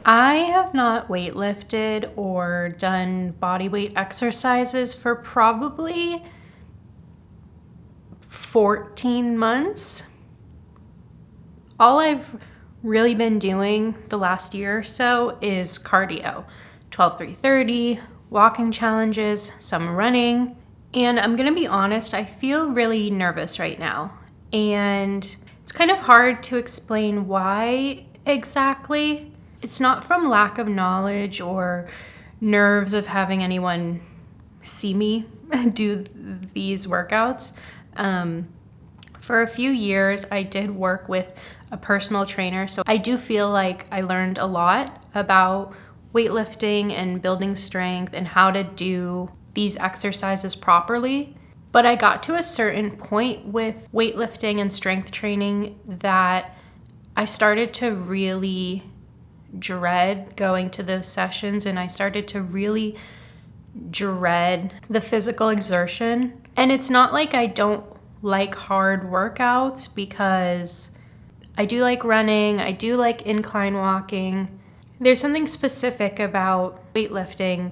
I have not weightlifted or done body weight exercises for probably 14 months. All I've really been doing the last year or so is cardio, 12-3-30, walking challenges, some running. And I'm gonna be honest, I feel really nervous right now. And it's kind of hard to explain why exactly. It's not from lack of knowledge or nerves of having anyone see me do these workouts. For a few years, I did work with a personal trainer, so I do feel like I learned a lot about weightlifting and building strength and how to do these exercises properly. But I got to a certain point with weightlifting and strength training that I started to really dread going to those sessions, and I started to really dread the physical exertion. And it's not like I don't like hard workouts, because I do like running, I do like incline walking. There's something specific about weightlifting,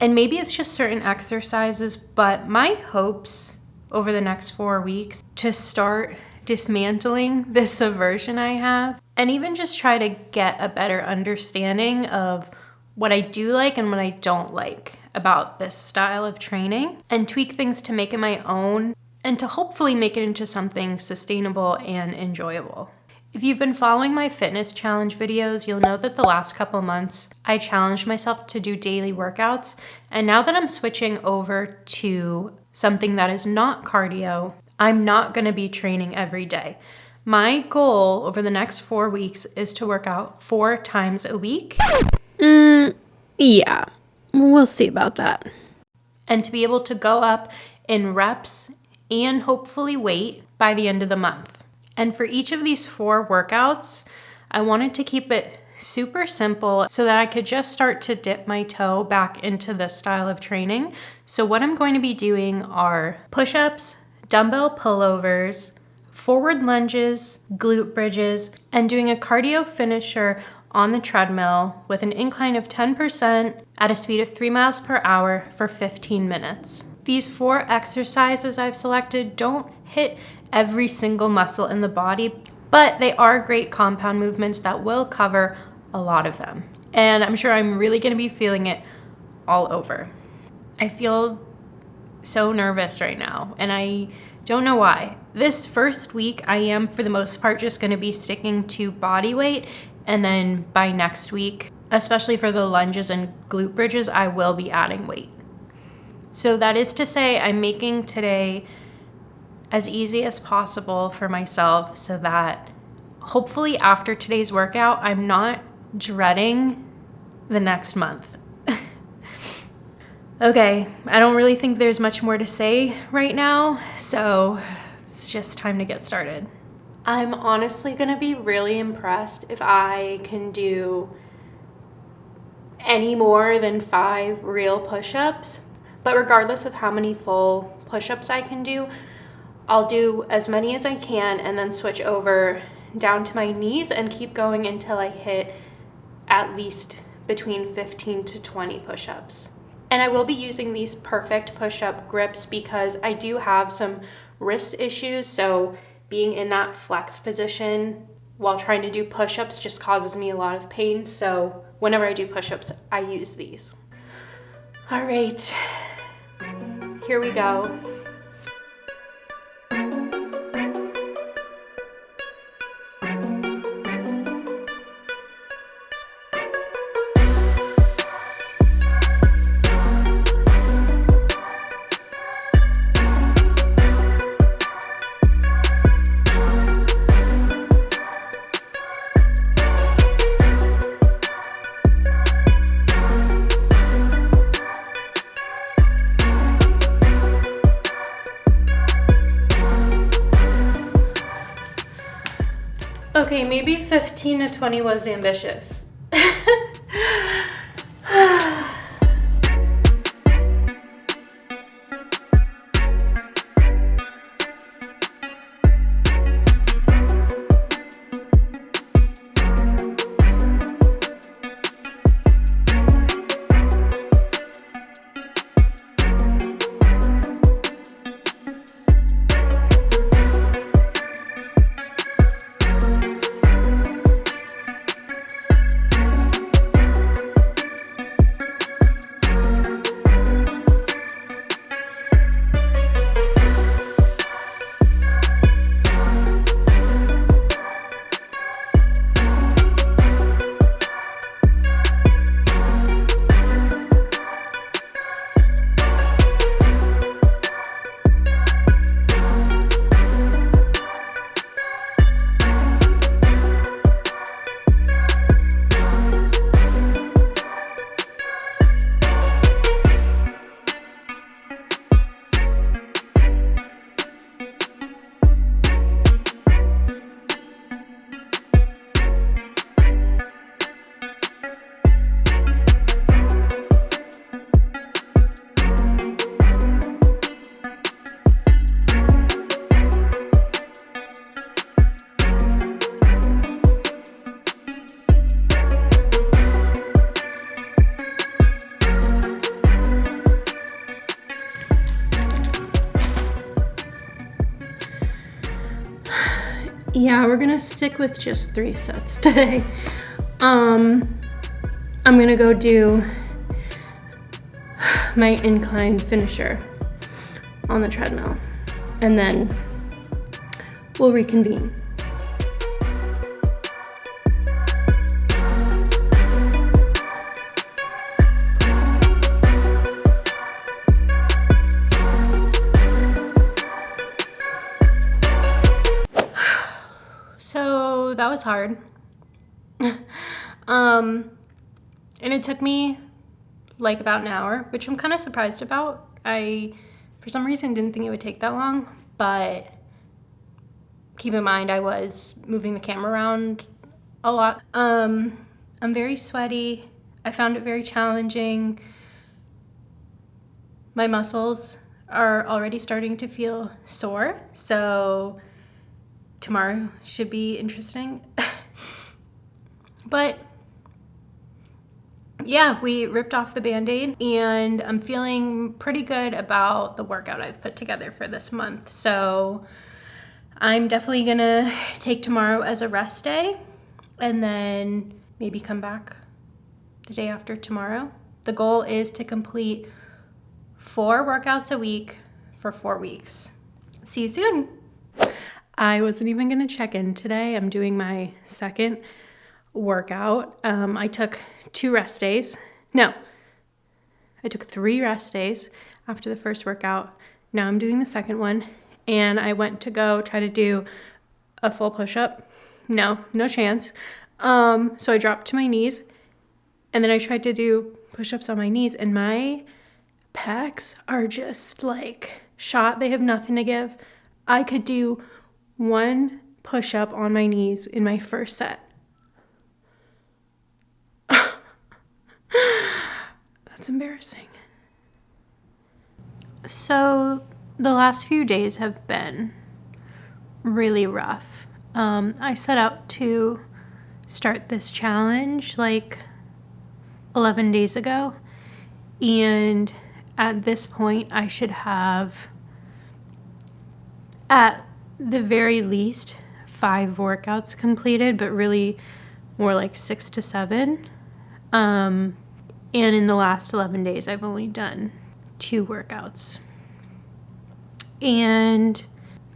and maybe it's just certain exercises, but my hopes over the next 4 weeks to start dismantling this aversion I have, and even just try to get a better understanding of what I do like and what I don't like about this style of training, and tweak things to make it my own and to hopefully make it into something sustainable and enjoyable. If you've been following my fitness challenge videos, you'll know that the last couple months I challenged myself to do daily workouts, and now that I'm switching over to something that is not cardio, I'm not going to be training every day. My goal over the next 4 weeks is to work out 4 times a week. Yeah, we'll see about that. And to be able to go up in reps and hopefully weight by the end of the month. And for each of these 4 workouts, I wanted to keep it super simple so that I could just start to dip my toe back into this style of training. So what I'm going to be doing are push-ups, dumbbell pullovers, forward lunges, glute bridges, and doing a cardio finisher on the treadmill with an incline of 10% at a speed of 3 miles per hour for 15 minutes. These 4 exercises I've selected don't hit every single muscle in the body, but they are great compound movements that will cover a lot of them. And I'm sure I'm really going to be feeling it all over. I feel so nervous right now, and I don't know why. This first week, I am, for the most part, just going to be sticking to body weight, and then by next week, especially for the lunges and glute bridges, I will be adding weight. So that is to say, I'm making today as easy as possible for myself so that hopefully after today's workout, I'm not dreading the next month. Okay, I don't really think there's much more to say right now, so it's just time to get started. I'm honestly gonna be really impressed if I can do any more than 5 real push-ups. But regardless of how many full push-ups I can do, I'll do as many as I can and then switch over down to my knees and keep going until I hit at least between 15 to 20 push-ups. And I will be using these perfect push-up grips because I do have some wrist issues, so being in that flex position while trying to do push-ups just causes me a lot of pain. So whenever I do push-ups, I use these. All right, here we go. Okay, maybe 15 to 20 was ambitious. Yeah, we're gonna stick with just 3 sets today. I'm gonna go do my incline finisher on the treadmill, and then we'll reconvene. So that was hard. And it took me like about an hour, which I'm kind of surprised about. I, for some reason, didn't think it would take that long, but keep in mind I was moving the camera around a lot. I'm very sweaty. I found it very challenging. My muscles are already starting to feel sore, so tomorrow should be interesting. But yeah, we ripped off the Band-Aid, and I'm feeling pretty good about the workout I've put together for this month. So I'm definitely gonna take tomorrow as a rest day and then maybe come back the day after tomorrow. The goal is to complete 4 workouts a week for 4 weeks. See you soon. I wasn't even gonna check in today. I'm doing my second workout. I took 2 rest days. No, I took 3 rest days after the first workout. Now I'm doing the second one, and I went to go try to do a full push-up. No chance. So I dropped to my knees, and then I tried to do push-ups on my knees, and my pecs are just like shot. They have nothing to give. I could do 1 push-up on my knees in my first set. That's embarrassing. So the last few days have been really rough. I set out to start this challenge like 11 days ago, and at this point I should have at the very least 5 workouts completed, but really more like 6 to 7. And in the last 11 days, I've only done 2 workouts. And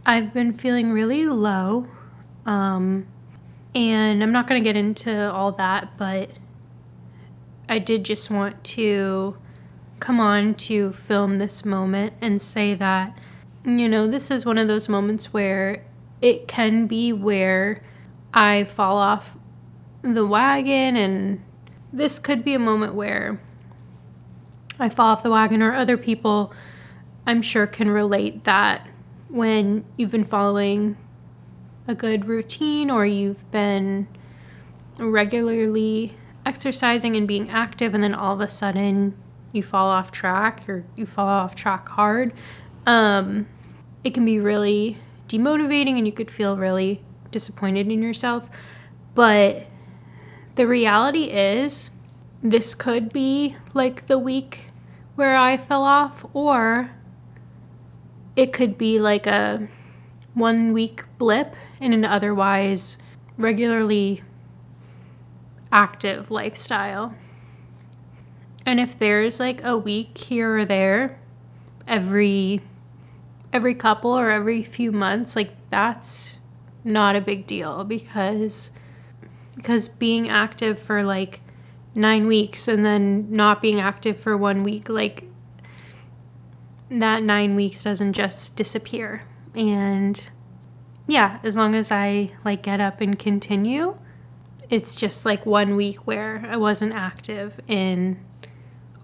I've been feeling really low. And I'm not going to get into all that, but I did just want to come on to film this moment and say that, you know, this is one of those moments where it can be where I fall off the wagon, and this could be a moment where I fall off the wagon, or other people I'm sure can relate that when you've been following a good routine, or you've been regularly exercising and being active, and then all of a sudden you fall off track, or you fall off track hard. It can be really demotivating, and you could feel really disappointed in yourself. But the reality is, this could be like the week where I fell off, or it could be like a 1-week blip in an otherwise regularly active lifestyle. And if there's like a week here or there every couple or every few months, like that's not a big deal, because being active for like 9 weeks and then not being active for 1 week, like that 9 weeks doesn't just disappear. And yeah, as long as I like get up and continue, it's just like 1 week where I wasn't active in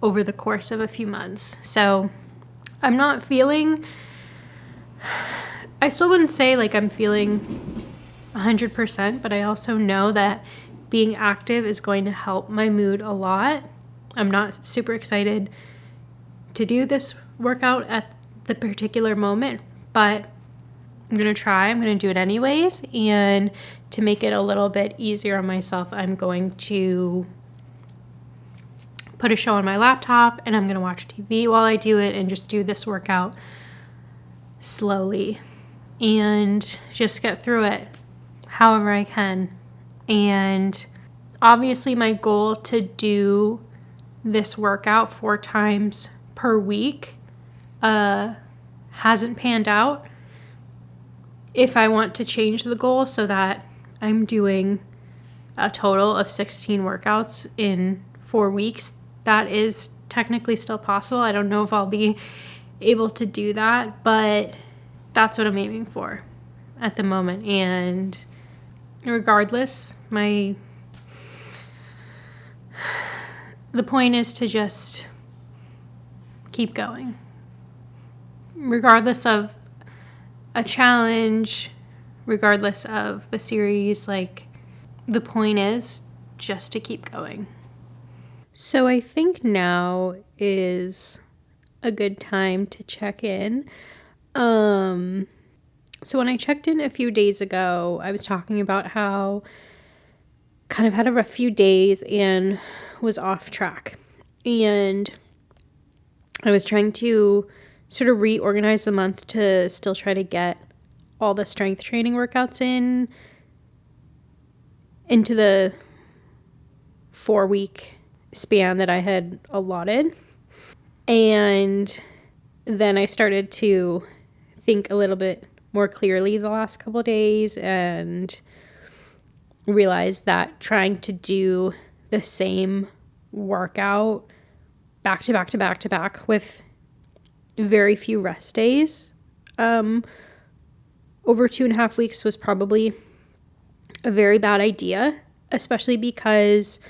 over the course of a few months. So I'm not feeling, I still wouldn't say like I'm feeling 100%, but I also know that being active is going to help my mood a lot. I'm not super excited to do this workout at the particular moment, but I'm going to try. I'm going to do it anyways. And to make it a little bit easier on myself, I'm going to put a show on my laptop, and I'm going to watch TV while I do it and just do this workout slowly and just get through it. however I can. And obviously my goal to do this workout 4 times per week hasn't panned out. If I want to change the goal so that I'm doing a total of 16 workouts in 4 weeks, that is technically still possible. I don't know if I'll be able to do that, but that's what I'm aiming for at the moment. And regardless, the point is to just keep going. Regardless of a challenge, regardless of the series, like, the point is just to keep going. So I think now is a good time to check in. So when I checked in a few days ago, I was talking about how kind of had a rough few days and was off track. And I was trying to sort of reorganize the month to still try to get all the strength training workouts into the 4-week span that I had allotted. And then I started to think a little bit more clearly the last couple of days and realized that trying to do the same workout back to back to back to back with very few rest days over 2.5 weeks was probably a very bad idea, especially because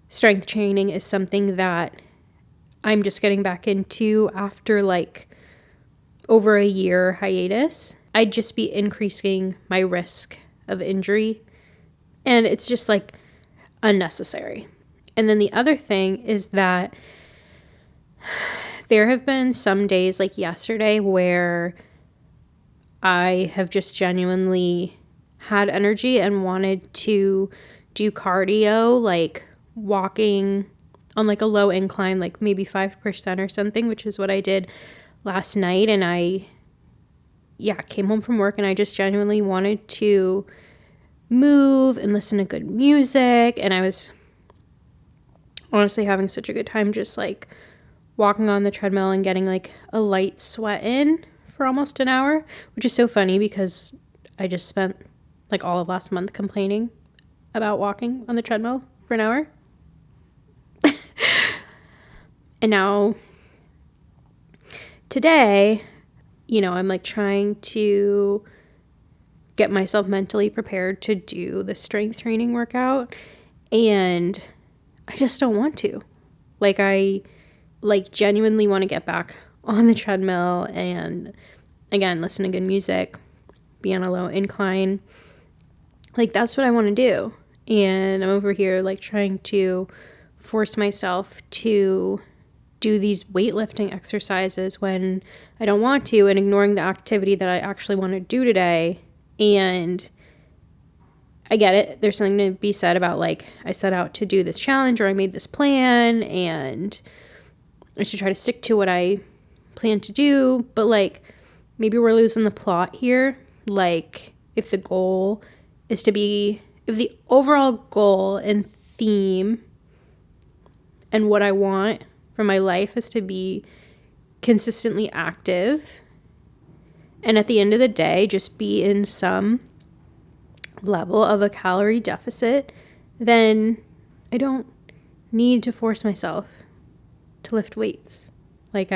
strength training is something that I'm just getting back into after like over a year hiatus. I'd just be increasing my risk of injury, and it's just like unnecessary. And then the other thing is that there have been some days like yesterday where I have just genuinely had energy and wanted to do cardio, like walking on like a low incline, like maybe 5% or something, which is what I did last night. And I came home from work and I just genuinely wanted to move and listen to good music. And I was honestly having such a good time just like walking on the treadmill and getting like a light sweat in for almost an hour, which is so funny because I just spent like all of last month complaining about walking on the treadmill for an hour. And now today, I'm like trying to get myself mentally prepared to do the strength training workout, and I just don't want to. Like, I genuinely want to get back on the treadmill and again listen to good music, be on a low incline. Like, that's what I want to do. And I'm over here like trying to force myself to do these weightlifting exercises when I don't want to, and ignoring the activity that I actually want to do today. And I get it. There's something to be said about like, I set out to do this challenge or I made this plan and I should try to stick to what I plan to do. But like, maybe we're losing the plot here. Like, if the overall goal and theme and what I want for my life is to be consistently active, and at the end of the day, just be in some level of a calorie deficit, then I don't need to force myself to lift weights. Like,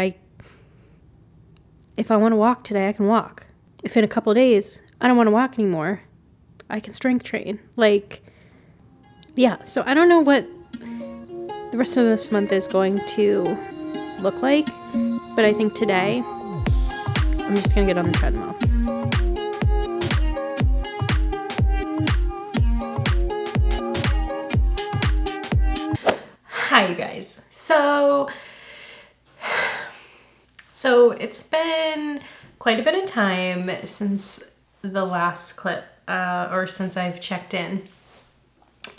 if I want to walk today, I can walk. If in a couple of days I don't want to walk anymore, I can strength train. Like, yeah, so I don't know what the rest of this month is going to look like, but I think today I'm just gonna get on the treadmill. Hi, you guys. So it's been quite a bit of time since the last clip, or since I've checked in.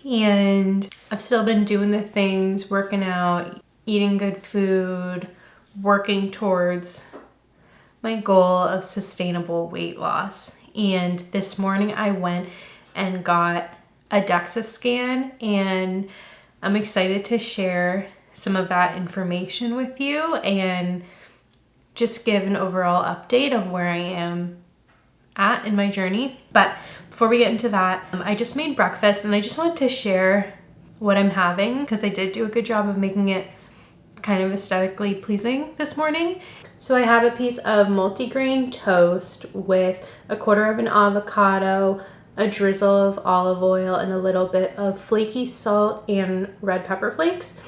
And I've still been doing the things, working out, eating good food, working towards my goal of sustainable weight loss. And this morning I went and got a DEXA scan, and I'm excited to share some of that information with you and just give an overall update of where I am at in my journey. But before we get into that, I just made breakfast and I just wanted to share what I'm having because I did do a good job of making it kind of aesthetically pleasing this morning. So I have a piece of multigrain toast with a quarter of an avocado, a drizzle of olive oil, and a little bit of flaky salt and red pepper flakes.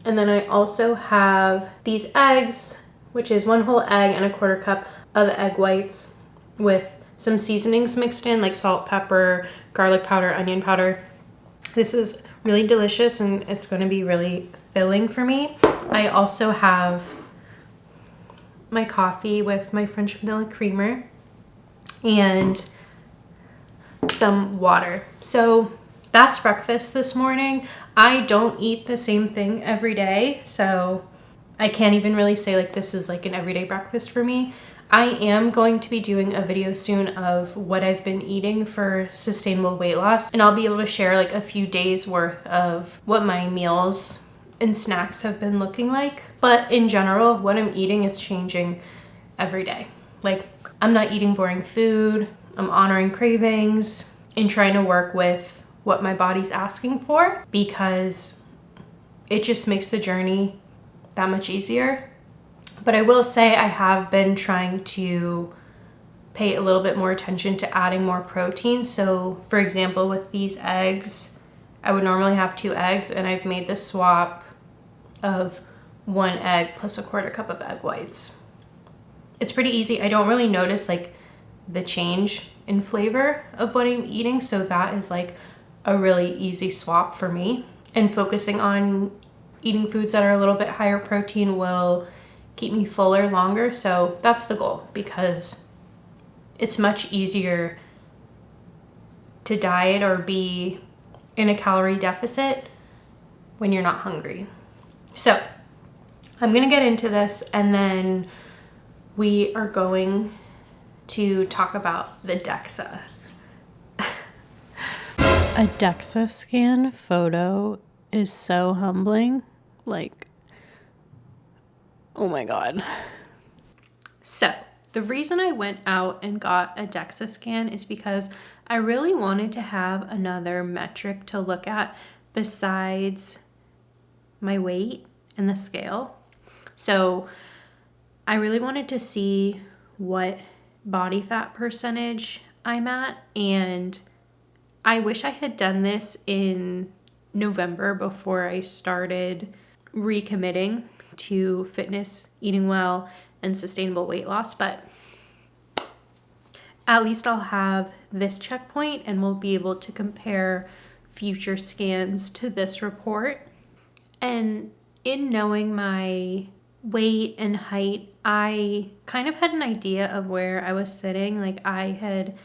And then I also have these eggs, which is 1 whole egg and a quarter cup of egg whites with some seasonings mixed in, like salt, pepper, garlic powder, onion powder. This is really delicious and it's going to be really filling for me. I also have my coffee with my French vanilla creamer and some water. So that's breakfast this morning. I don't eat the same thing every day, so I can't even really say like this is like an everyday breakfast for me. I am going to be doing a video soon of what I've been eating for sustainable weight loss, and I'll be able to share like a few days worth of what my meals and snacks have been looking like. But in general, what I'm eating is changing every day. Like, I'm not eating boring food. I'm honoring cravings and trying to work with what my body's asking for because it just makes the journey that much easier. But I will say I have been trying to pay a little bit more attention to adding more protein. So for example, with these eggs, I would normally have 2 eggs and I've made the swap of 1 egg plus a quarter cup of egg whites. It's pretty easy. I don't really notice like the change in flavor of what I'm eating. So that is like a really easy swap for me. And focusing on eating foods that are a little bit higher protein will keep me fuller longer. So that's the goal because it's much easier to diet or be in a calorie deficit when you're not hungry. So I'm gonna get into this and then we are going to talk about the DEXA. A DEXA scan photo is so humbling. Like, oh my God. So the reason I went out and got a DEXA scan is because I really wanted to have another metric to look at besides my weight and the scale. So I really wanted to see what body fat percentage I'm at, and I wish I had done this in November before I started recommitting to fitness, eating well, and sustainable weight loss, but at least I'll have this checkpoint and we'll be able to compare future scans to this report. And in knowing my weight and height, I kind of had an idea of where I was sitting. Like, I had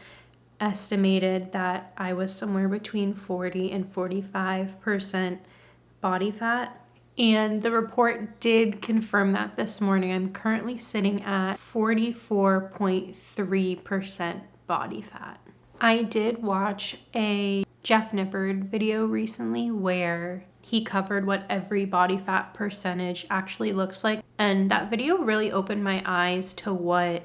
estimated that I was somewhere between 40 and 45% body fat. And the report did confirm that this morning. I'm currently sitting at 44.3% body fat. I did watch a Jeff Nippard video recently where he covered what every body fat percentage actually looks like. And that video really opened my eyes to what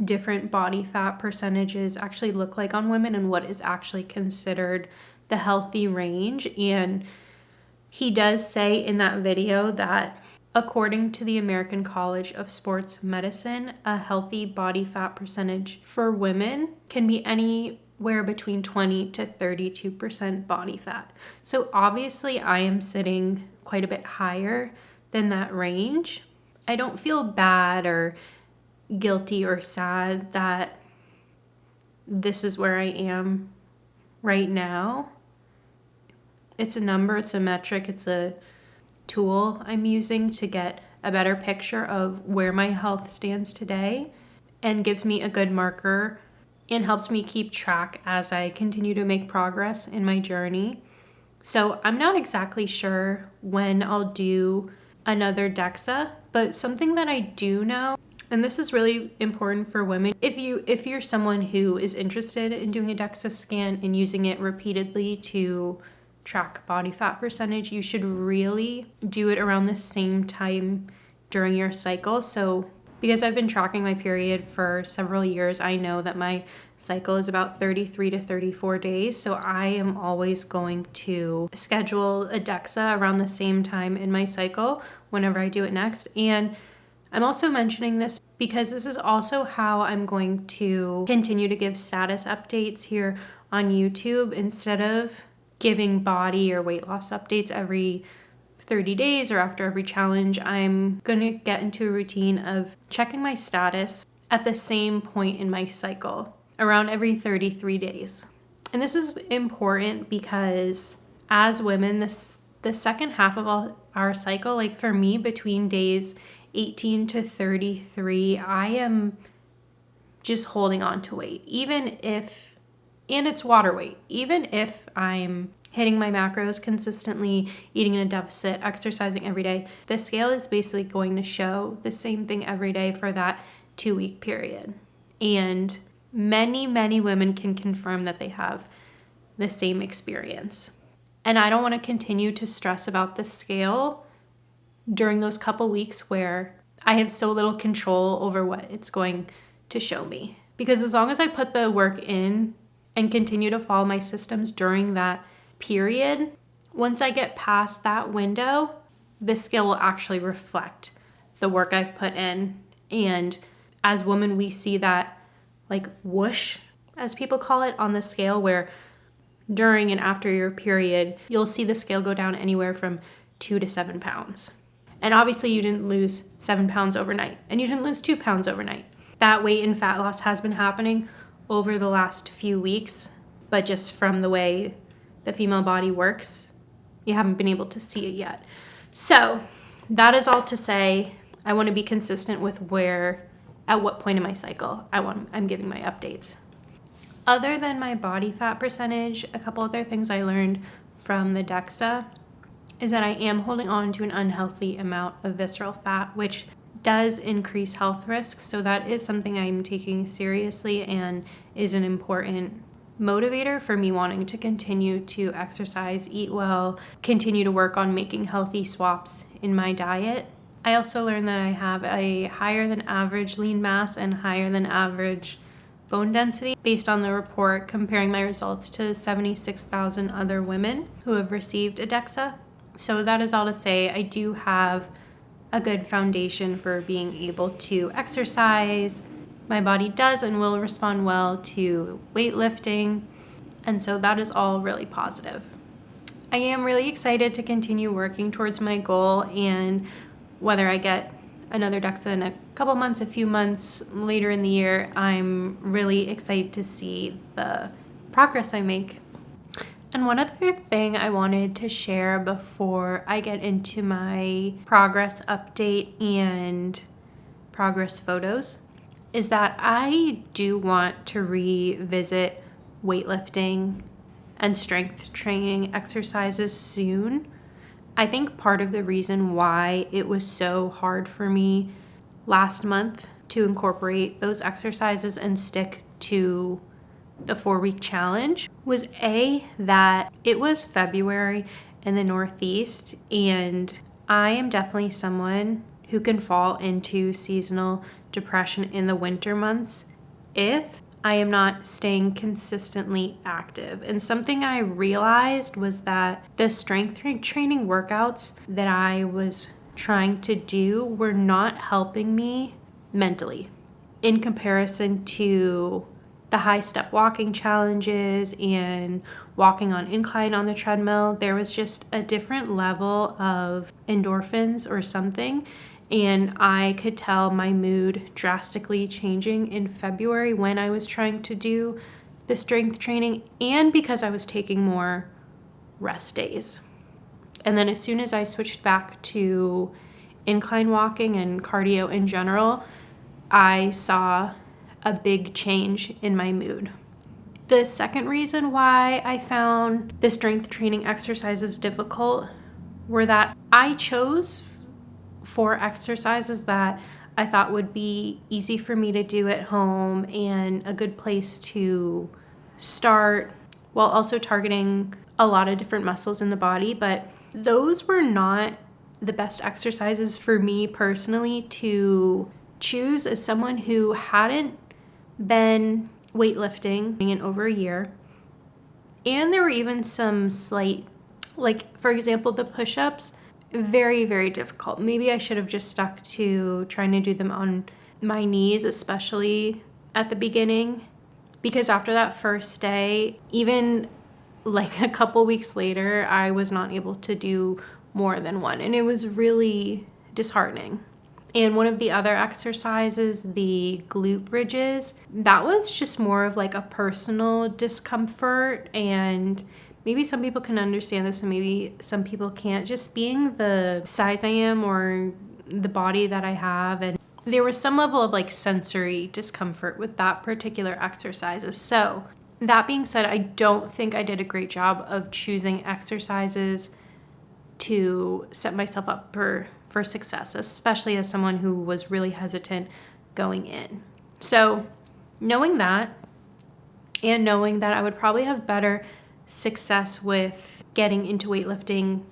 different body fat percentages actually look like on women and what is actually considered the healthy range. And he does say in that video that according to the American College of Sports Medicine, a healthy body fat percentage for women can be anywhere between 20 to 32% body fat. So obviously I am sitting quite a bit higher than that range. I don't feel bad or guilty or sad that this is where I am right now. It's a number, it's a metric, it's a tool I'm using to get a better picture of where my health stands today and gives me a good marker and helps me keep track as I continue to make progress in my journey. So I'm not exactly sure when I'll do another DEXA, but something that I do know And this is really important for women. If you're someone who is interested in doing a DEXA scan and using it repeatedly to track body fat percentage, you should really do it around the same time during your cycle. So because I've been tracking my period for several years, I know that my cycle is about 33 to 34 days. So I am always going to schedule a DEXA around the same time in my cycle whenever I do it next. And I'm also mentioning this because this is also how I'm going to continue to give status updates here on YouTube. Instead of giving body or weight loss updates every 30 days or after every challenge, I'm going to get into a routine of checking my status at the same point in my cycle, around every 33 days. And this is important because as women, the second half of our cycle, like for me, between days 18 to 33, I am just holding on to weight, and it's water weight. Even if I'm hitting my macros consistently, eating in a deficit, exercising every day, the scale is basically going to show the same thing every day for that 2-week period. And many, many women can confirm that they have the same experience. And I don't want to continue to stress about the scale during those couple weeks where I have so little control over what it's going to show me. Because as long as I put the work in and continue to follow my systems during that period, once I get past that window, the scale will actually reflect the work I've put in. And as women, we see that like whoosh, as people call it, on the scale, where during and after your period, you'll see the scale go down anywhere from 2 to 7 pounds. And obviously you didn't lose 7 pounds overnight, and you didn't lose 2 pounds overnight. That weight and fat loss has been happening over the last few weeks, but just from the way the female body works, you haven't been able to see it yet. So that is all to say, I want to be consistent with at what point in my cycle I'm giving my updates. Other than my body fat percentage, a couple other things I learned from the DEXA is that I am holding on to an unhealthy amount of visceral fat, which does increase health risks. So that is something I'm taking seriously and is an important motivator for me wanting to continue to exercise, eat well, continue to work on making healthy swaps in my diet. I also learned that I have a higher than average lean mass and higher than average bone density based on the report comparing my results to 76,000 other women who have received a DEXA. So that is all to say, I do have a good foundation for being able to exercise. My body does and will respond well to weightlifting. And so that is all really positive. I am really excited to continue working towards my goal, and whether I get another DEXA in a couple months, a few months later in the year, I'm really excited to see the progress I make. And one other thing I wanted to share before I get into my progress update and progress photos is that I do want to revisit weightlifting and strength training exercises soon. I think part of the reason why it was so hard for me last month to incorporate those exercises and stick to the 4-week challenge was that it was February in the Northeast, and I am definitely someone who can fall into seasonal depression in the winter months if I am not staying consistently active. And something I realized was that the strength training workouts that I was trying to do were not helping me mentally in comparison to the high step walking challenges and walking on incline on the treadmill. There was just a different level of endorphins or something. And I could tell my mood drastically changing in February when I was trying to do the strength training, and because I was taking more rest days. And then as soon as I switched back to incline walking and cardio in general, I saw a big change in my mood. The second reason why I found the strength training exercises difficult were that I chose 4 exercises that I thought would be easy for me to do at home and a good place to start, while also targeting a lot of different muscles in the body. But those were not the best exercises for me personally to choose as someone who hadn't been weightlifting in over a year. And there were even some slight, like for example, the push-ups, very, very difficult. Maybe I should have just stuck to trying to do them on my knees, especially at the beginning, because after that first day, even like a couple weeks later, I was not able to do more than one, and it was really disheartening. And one of the other exercises, the glute bridges, that was just more of like a personal discomfort, and maybe some people can understand this and maybe some people can't, just being the size I am or the body that I have. And there was some level of like sensory discomfort with that particular exercises. So that being said, I don't think I did a great job of choosing exercises to set myself up for success, especially as someone who was really hesitant going in. So knowing that, and knowing that I would probably have better success with getting into weightlifting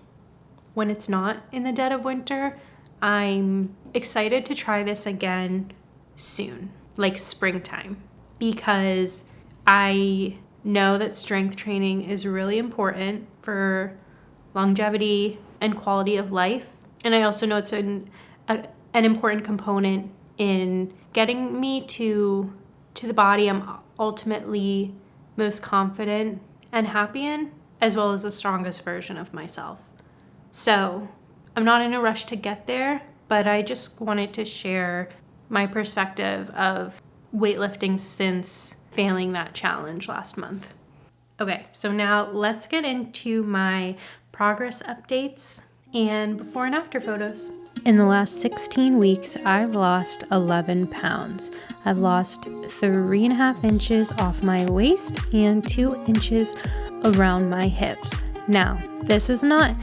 when it's not in the dead of winter, I'm excited to try this again soon, like springtime, because I know that strength training is really important for longevity and quality of life. And I also know it's an important component in getting me to the body I'm ultimately most confident and happy in, as well as the strongest version of myself. So I'm not in a rush to get there, but I just wanted to share my perspective of weightlifting since failing that challenge last month. Okay, so now let's get into my progress updates and before and after photos. In the last 16 weeks, I've lost 11 pounds. I've lost 3.5 inches off my waist and 2 inches around my hips. Now, this is not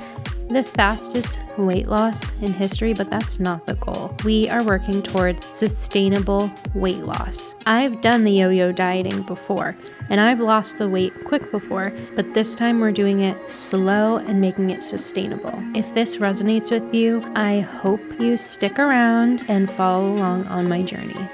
the fastest weight loss in history, but that's not the goal. We are working towards sustainable weight loss. I've done the yo-yo dieting before, and I've lost the weight quick before, but this time we're doing it slow and making it sustainable. If this resonates with you, I hope you stick around and follow along on my journey.